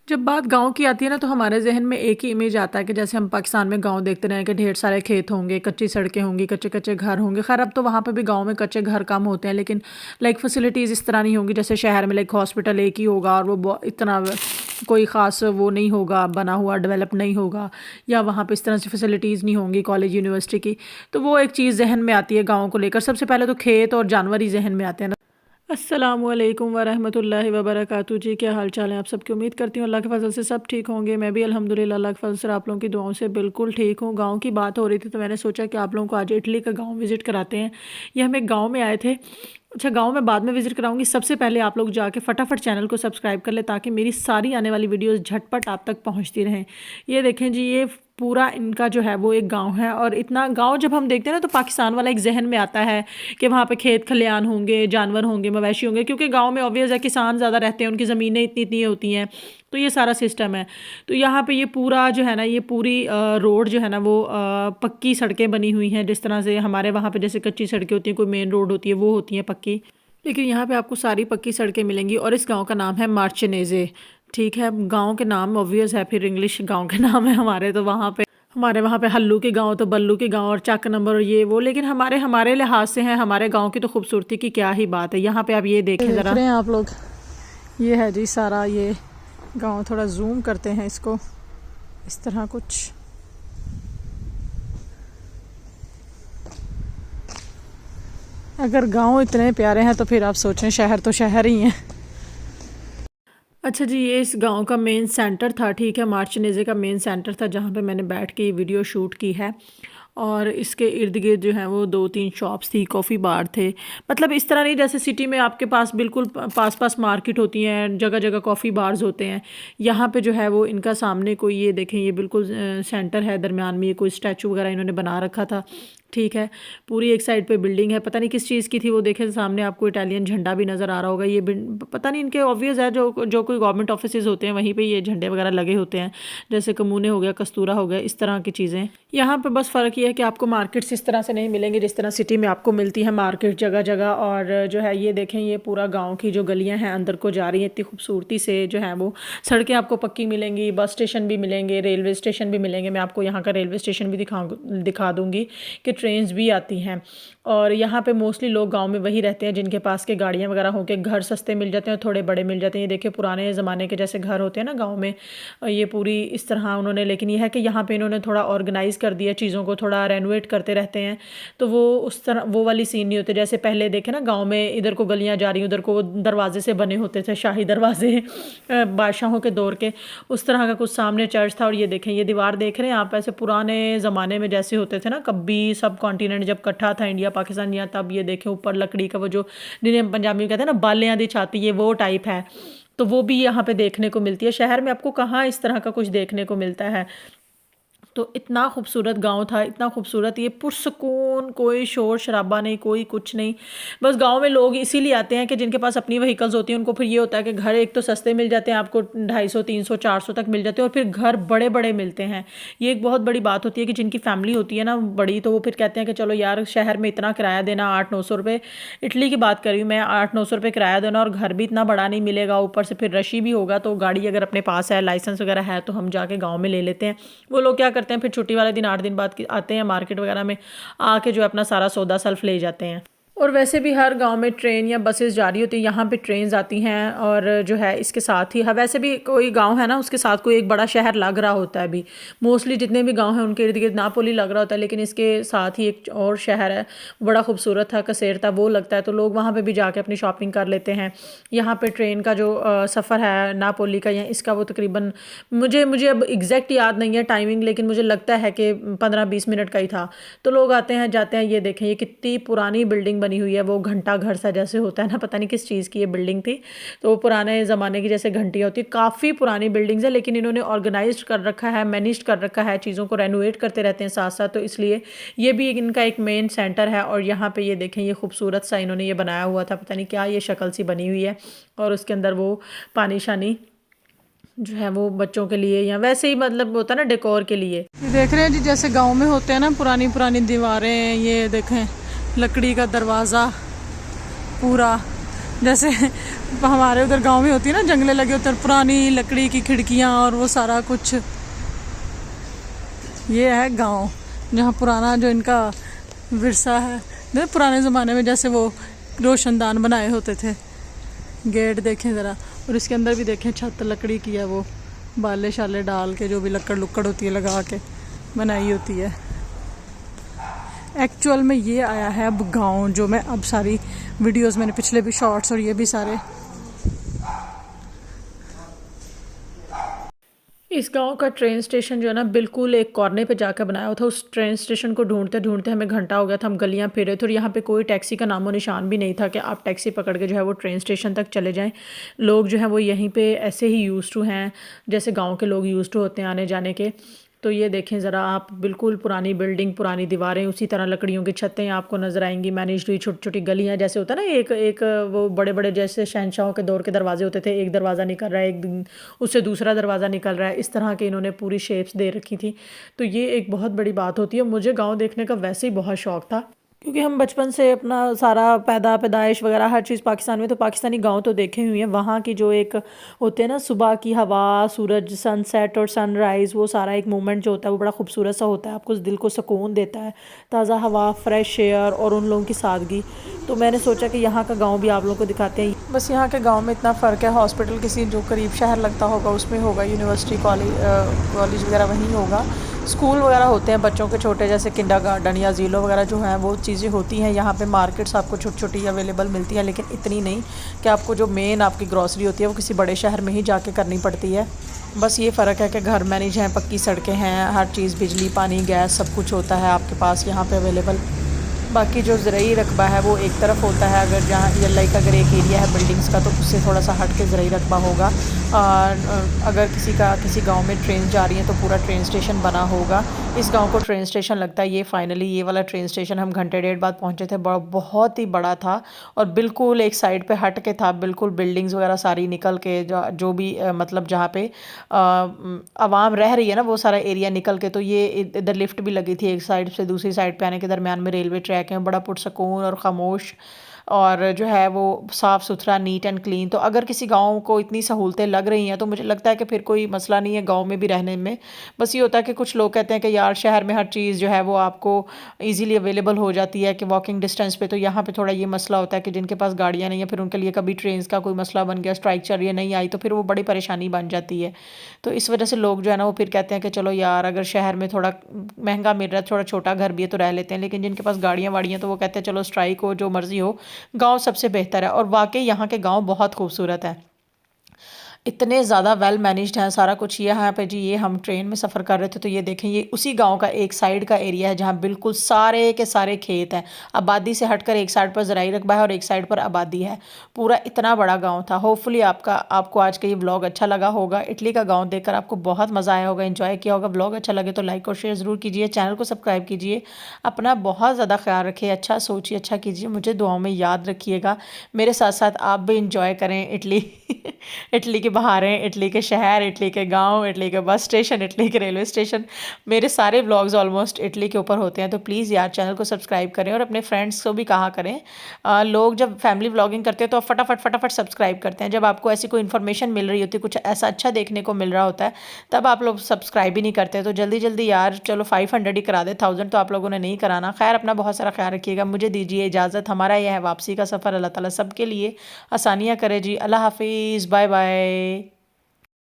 जब बात गाँव की आती है ना तो हमारे ज़हन में एक ही इमेज आता है कि जैसे हम पाकिस्तान में गाँव देखते रहे कि ढेर सारे खेत होंगे, कच्ची सड़कें होंगी, कच्चे-कच्चे घर होंगे। ख़ैर अब तो वहाँ पे भी गाँव में कच्चे घर कम होते हैं, लेकिन लाइक फैसिलिटीज़ इस तरह नहीं होंगी जैसे शहर में। लाइक हॉस्पिटल एक ही होगा और वो इतना कोई ख़ास वो नहीं होगा बना हुआ, डेवलप नहीं होगा, या वहाँ पे इस तरह से फैसिलिटीज़ नहीं होंगी कॉलेज यूनिवर्सिटी की। तो वो एक चीज़ ज़हन में आती है गाँव को लेकर। सबसे पहले तो खेत और जानवर ही ज़हन में आते हैं ना। अस्सलामुअलैकुम वरहमतुल्लाहि वबरकातुहू जी, क्या हाल चाल है आप सबकी। उम्मीद करती हूँ अल्लाह के फजल से सब ठीक होंगे। मैं भी अल्हम्दुलिल्लाह अल्लाह के फजल से आप लोगों की दुआओं से बिल्कुल ठीक हूँ। गांव की बात हो रही थी तो मैंने सोचा कि आप लोगों को आज इटली का गांव विज़िट कराते हैं। ये हम एक गाँव में आए थे। अच्छा, गांव में बाद में विज़िट कराऊंगी। सबसे पहले आप लोग जाके फटाफट चैनल को सब्सक्राइब कर ले ताकि मेरी सारी आने वाली वीडियोस झटपट आप तक पहुंचती रहें। ये देखें जी, ये पूरा इनका जो है वो एक गांव है। और इतना गांव जब हम देखते हैं ना तो पाकिस्तान वाला एक जहन में आता है कि वहाँ पे खेत खलियान होंगे, जानवर होंगे, मवेशी होंगे, क्योंकि गांव में ऑब्वियस है किसान ज़्यादा रहते हैं, उनकी ज़मीनें इतनी इतनी होती हैं। तो ये सारा सिस्टम है। तो यहाँ पे ये पूरा जो है ना, ये पूरी रोड जो है ना वो पक्की सड़कें बनी हुई हैं। जिस तरह से हमारे वहाँ पे जैसे कच्ची सड़कें होती हैं, कोई मेन रोड होती है, वो होती हैं पक्की। लेकिन यहाँ पे आपको सारी पक्की सड़कें मिलेंगी। और इस गांव का नाम है मार्चेनेजे। ठीक है, गांव के नाम ऑब्वियस है, फिर इंग्लिश गांव के नाम है हमारे। तो हमारे वहाँ पे हल्लू के गांव तो बल्लू के गांव और चक नंबर और ये वो, लेकिन हमारे हमारे लिहाज से हैं। हमारे गांव की तो खूबसूरती की क्या ही बात है। यहाँ पे आप ये देखें ज़रा, देख रहे हैं आप लोग, ये है जी सारा ये गांव। थोड़ा जूम करते हैं इसको, इस तरह कुछ। अगर गांव इतने प्यारे हैं तो फिर आप सोचें शहर तो शहर ही हैं। अच्छा जी, ये इस गांव का मेन सेंटर था। ठीक है, मार्चनेजे का मेन सेंटर था जहाँ पे मैंने बैठ के ये वीडियो शूट की है। और इसके इर्द गिर्द जो है वो 2-3 शॉप्स थी, कॉफ़ी बार थे। मतलब इस तरह नहीं जैसे सिटी में आपके पास बिल्कुल पास पास मार्केट होती हैं, जगह जगह कॉफ़ी बार्स होते हैं। यहाँ पे जो है वो इनका सामने कोई, ये देखें, ये बिल्कुल सेंटर है, दरमियान में ये कोई स्टैचू वगैरह इन्होंने बना रखा था। ठीक है, पूरी एक साइड पे बिल्डिंग है, पता नहीं किस चीज़ की थी वो। देखें सामने आपको इटालियन झंडा भी नज़र आ रहा होगा। ये पता नहीं इनके ऑब्वियस है, जो जो कोई गवर्नमेंट ऑफिसेज होते हैं वहीं पे ये झंडे वगैरह लगे होते हैं, जैसे कमूने हो गया, कस्तूरा हो गया, इस तरह की चीज़ें। यहाँ पे बस फ़र्क ये है कि आपको मार्केट्स इस तरह से नहीं मिलेंगे जिस तरह सिटी में आपको मिलती है मार्केट जगह जगह। और जो है ये देखें, ये पूरा गाँव की जो गलियाँ हैं अंदर को जा रही हैं इतनी खूबसूरती से। जो है वो सड़कें आपको पक्की मिलेंगी, बस स्टेशन भी मिलेंगे, रेलवे स्टेशन भी मिलेंगे। मैं आपको यहाँ का रेलवे स्टेशन भी दिखा दूँगी कि ट्रेन्स भी आती हैं। और यहाँ पे मोस्टली लोग गांव में वही रहते हैं जिनके पास के गाड़ियाँ वगैरह होके। घर सस्ते मिल जाते हैं और थोड़े बड़े मिल जाते हैं। ये देखिए पुराने ज़माने के जैसे घर होते हैं ना गांव में, ये पूरी इस तरह उन्होंने। लेकिन ये है कि यहाँ पे इन्होंने थोड़ा ऑर्गेनाइज़ कर दिया चीज़ों को, थोड़ा रेनोवेट करते रहते हैं। तो वो उस तरह वो वाली सीन नहीं होते जैसे पहले देखे ना गाँव में, इधर को गलियाँ जा रही, उधर को दरवाजे से बने होते थे, शाही दरवाजे बादशाहों के दौर के। उस तरह का कुछ सामने चर्च था। और ये देखें, ये दीवार देख रहे हैं आप, ऐसे पुराने ज़माने में जैसे होते थे ना, कभी सब कॉन्टिनेंट जब इकट्ठा था, इंडिया पाकिस्तान, या तब ये देखें ऊपर लकड़ी का वो जो जिन्हें हम पंजाबी में कहते हैं ना बालियां दी छाती, ये वो टाइप है। तो वो भी यहाँ पे देखने को मिलती है। शहर में आपको कहाँ इस तरह का कुछ देखने को मिलता है। तो इतना खूबसूरत गांव था, इतना खूबसूरत, ये पुरसकून, कोई शोर शराबा नहीं, कोई कुछ नहीं। बस गांव में लोग इसीलिए आते हैं कि जिनके पास अपनी व्हीकल्स होती हैं उनको फिर ये होता है कि घर एक तो सस्ते मिल जाते हैं, आपको 250, 300, 400 तक मिल जाते हैं। और फिर घर बड़े बड़े मिलते हैं। ये एक बहुत बड़ी बात होती है कि जिनकी फैमिली होती है ना बड़ी, तो वो फिर कहते हैं कि चलो यार, शहर में इतना किराया देना, 800-900 रुपये, इटली की बात कर रही हूँ मैं, 800-900 रुपये किराया देना, और घर भी इतना बड़ा नहीं मिलेगा, ऊपर से फिर रशी भी होगा। तो गाड़ी अगर अपने पास है, लाइसेंस वगैरह है, तो हम जाके गाँव में ले लेते हैं। वो लोग क्या करते हैं, फिर छुट्टी वाले दिन 8 दिन बाद आते हैं मार्केट वगैरह में, आके जो अपना सारा सौदा सेल्फ ले जाते हैं। और वैसे भी हर गांव में ट्रेन या बसेस जा रही होती हैं, यहाँ पे ट्रेन्स आती हैं। और जो है इसके साथ ही वैसे भी कोई गांव है ना उसके साथ कोई एक बड़ा शहर लग रहा होता है। अभी मोस्टली जितने भी गांव हैं उनके इर्द गिर्द नापोली लग रहा होता है, लेकिन इसके साथ ही एक और शहर है, बड़ा खूबसूरत था, कसेरता, वो लगता है। तो लोग वहाँ पर भी जाके अपनी शॉपिंग कर लेते हैं। यहाँ पर ट्रेन का जो सफ़र है नापोली का, या इसका, वो तकरीबन मुझे अब एग्जैक्ट याद नहीं है टाइमिंग, लेकिन मुझे लगता है कि 15-20 मिनट का ही था। तो लोग आते हैं जाते हैं। ये देखें, ये कितनी पुरानी बिल्डिंग बनी हुई है, वो घंटा घर सा जैसे होता है ना, पता नहीं किस चीज़ की ये बिल्डिंग थी। तो वो पुराने ज़माने की जैसे घंटियाँ होती, काफ़ी पुरानी बिल्डिंग्स है, लेकिन इन्होंने ऑर्गेनाइज कर रखा है, मैनेज कर रखा है, चीज़ों को रेनोवेट करते रहते हैं साथ साथ। तो इसलिए ये भी इनका एक मेन सेंटर है। और यहाँ पे ये देखें, ये खूबसूरत सा इन्होंने ये बनाया हुआ था, पता नहीं क्या ये शक्ल सी बनी हुई है। और उसके अंदर वो पानी शानी जो है वो बच्चों के लिए, या वैसे ही मतलब होता है ना डेकोर के लिए। ये देख रहे हैं जी, जैसे गांव में होते हैं ना पुरानी पुरानी दीवारें। ये देखें, लकड़ी का दरवाज़ा पूरा, जैसे हमारे उधर गांव में होती है ना, जंगले लगे होते हैं, पुरानी लकड़ी की खिड़कियां और वो सारा कुछ। ये है गांव जहाँ पुराना जो इनका विरसा है, पुराने ज़माने में जैसे वो रोशनदान बनाए होते थे। गेट देखें ज़रा, और इसके अंदर भी देखें, छत लकड़ी की है, वो बाले शाले डाल के जो भी लकड़ लुक्कड़ होती है लगा के बनाई होती है। एक्चुअल में ये आया है अब गांव, जो मैं अब सारी वीडियोस मैंने पिछले भी शॉर्ट्स और ये भी सारे। इस गांव का ट्रेन स्टेशन जो है ना बिल्कुल एक कॉर्नर पे जाकर बनाया हुआ था। उस ट्रेन स्टेशन को ढूंढते ढूंढते हमें घंटा हो गया था, हम गलियां फिर रहे थे और यहाँ पे कोई टैक्सी का नामो निशान भी नहीं था कि आप टैक्सी पकड़ के जो है वो ट्रेन स्टेशन तक चले जाएं। लोग जो है वो यहीं पे ऐसे ही यूज़ टू हैं जैसे गांव के लोग यूज़ टू होते हैं आने जाने के। तो ये देखें ज़रा आप, बिल्कुल पुरानी बिल्डिंग, पुरानी दीवारें, उसी तरह लकड़ियों की छतें आपको नज़र आएंगी, मैनेज हुई छोटी छोटी गलियां, जैसे होता है ना एक एक वो बड़े बड़े जैसे शहनशाहों के दौर के दरवाजे होते थे, एक दरवाज़ा निकल रहा है, एक उससे दूसरा दरवाज़ा निकल रहा है, इस तरह के इन्होंने पूरी शेप्स दे रखी थी। तो ये एक बहुत बड़ी बात होती है। मुझे गाँव देखने का वैसे ही बहुत शौक था, क्योंकि हम बचपन से अपना सारा पैदाइश वगैरह हर चीज़ पाकिस्तान में, तो पाकिस्तानी गांव तो देखे हुए हैं। वहाँ की जो एक होते हैं ना सुबह की हवा, सूरज, सनसेट और सनराइज़, वो सारा एक मोमेंट जो होता है वो बड़ा खूबसूरत सा होता है, आपको दिल को सुकून देता है। ताज़ा हवा, फ्रेश एयर और उन लोगों की सादगी। तो मैंने सोचा कि यहाँ का गाँव भी आप लोगों को दिखाते हैं। बस यहाँ के गाँव में इतना फ़र्क है, हॉस्पिटल किसी जो करीब शहर लगता होगा उसमें होगा, यूनिवर्सिटी कॉलेज वगैरह वहीं होगा, स्कूल वगैरह होते हैं बच्चों के छोटे, जैसे किंडरगार्टन या ज़ीलो वगैरह जो हैं वो चीज़ें होती हैं। यहाँ पे मार्केट्स आपको छोटी छोटी अवेलेबल मिलती है, लेकिन इतनी नहीं कि आपको जो मेन आपकी ग्रॉसरी होती है वो किसी बड़े शहर में ही जाके करनी पड़ती है। बस ये फ़र्क है कि घर मैनेज हैं, पक्की सड़कें हैं, हर चीज़, बिजली, पानी, गैस, सब कुछ होता है आपके पास यहाँ पे अवेलेबल। बाकी जो ज़रूरी रकबा है वो एक तरफ होता है, अगर जहाँ ये लाइक अगर एक एरिया है बिल्डिंग्स का तो उससे थोड़ा सा हट के ज़रूरी रकबा होगा। अगर किसी गांव में ट्रेन जा रही है तो पूरा ट्रेन स्टेशन बना होगा। इस गांव को ट्रेन स्टेशन लगता है ये फाइनली, ये वाला ट्रेन स्टेशन हम घंटे डेढ़ बाद पहुंचे थे, बहुत ही बड़ा था और बिल्कुल एक साइड पे हट के था, बिल्कुल बिल्डिंग्स वगैरह सारी निकल के, जो भी मतलब जहाँ पे आवाम रह रही है ना वो सारा एरिया निकल के। तो ये इधर लिफ्ट भी लगी थी, एक साइड से दूसरी साइड पे आने के दरमियान में रेलवे ट्रैक है, बड़ा पुरसकून और ख़ामोश और जो है वो साफ़ सुथरा, नीट एंड क्लीन। तो अगर किसी गांव को इतनी सहूलतें लग रही हैं तो मुझे लगता है कि फिर कोई मसला नहीं है गांव में भी रहने में। बस ये होता है कि कुछ लोग कहते हैं कि यार शहर में हर चीज़ जो है वो आपको इजीली अवेलेबल हो जाती है कि वॉकिंग डिस्टेंस पे, तो यहाँ पे थोड़ा ये मसला होता है कि जिनके पास गाड़ियाँ नहीं है फिर उनके लिए कभी ट्रेन का कोई मसला बन गया, स्ट्राइक चल रही है, नहीं आई, तो फिर वो बड़ी परेशानी बन जाती है। तो इस वजह से लोग जो है ना वो फिर कहते हैं कि चलो यार अगर शहर में थोड़ा महंगा मिल रहा है, थोड़ा छोटा घर भी है तो रह लेते हैं, लेकिन जिनके पास गाड़ियाँ वाड़ियाँ तो वो कहते हैं चलो स्ट्राइक हो, जो मर्ज़ी हो, गाँव सबसे बेहतर है। और वाकई यहाँ के गांव बहुत खूबसूरत है, इतने ज़्यादा वेल मैनेज्ड हैं सारा कुछ। यहाँ पे जी ये हम ट्रेन में सफ़र कर रहे थे तो ये देखें, ये उसी गांव का एक साइड का एरिया है जहाँ बिल्कुल सारे के सारे खेत हैं, आबादी से हटकर एक साइड पर ज़राई रकबा है और एक साइड पर आबादी है। पूरा इतना बड़ा गांव था। होपफुली आपको आज का ये व्लॉग अच्छा लगा होगा। इटली का गाँव देखकर आपको बहुत मज़ा आया होगा, इन्जॉय किया होगा। व्लॉग अच्छा लगे तो लाइक और शेयर ज़रूर कीजिए, चैनल को सब्सक्राइब कीजिए, अपना बहुत ज़्यादा ख्याल रखिए, अच्छा सोचिए, अच्छा कीजिए, मुझे दुआओं में याद रखिएगा। मेरे साथ साथ आप भी इंजॉय करें इटली इटली की बहारें, इटली के शहर, इटली के गांव, इटली के बस स्टेशन, इटली के रेलवे स्टेशन। मेरे सारे व्लॉग्स ऑलमोस्ट इटली के ऊपर होते हैं। तो प्लीज़ यार चैनल को सब्सक्राइब करें और अपने फ्रेंड्स को भी कहा करें। लोग जब फैमिली व्लॉगिंग करते हैं तो फटाफट फटाफट सब्सक्राइब करते हैं, जब आपको ऐसी कोई इन्फॉर्मेशन मिल रही होती है, कुछ ऐसा अच्छा देखने को मिल रहा होता है, तब आप लोग सब्सक्राइब ही नहीं करते। तो जल्दी जल्दी यार चलो 500 ही करा दे, 1000 तो आप लोगों ने नहीं कराना। खैर अपना बहुत सारा ख्याल रखिएगा, मुझे दीजिए इजाज़त। हमारा यह है वापसी का सफ़र। अल्लाह ताला सबके लिए आसानियाँ करे जी। अल्लाह हाफिज़, बाय बाय।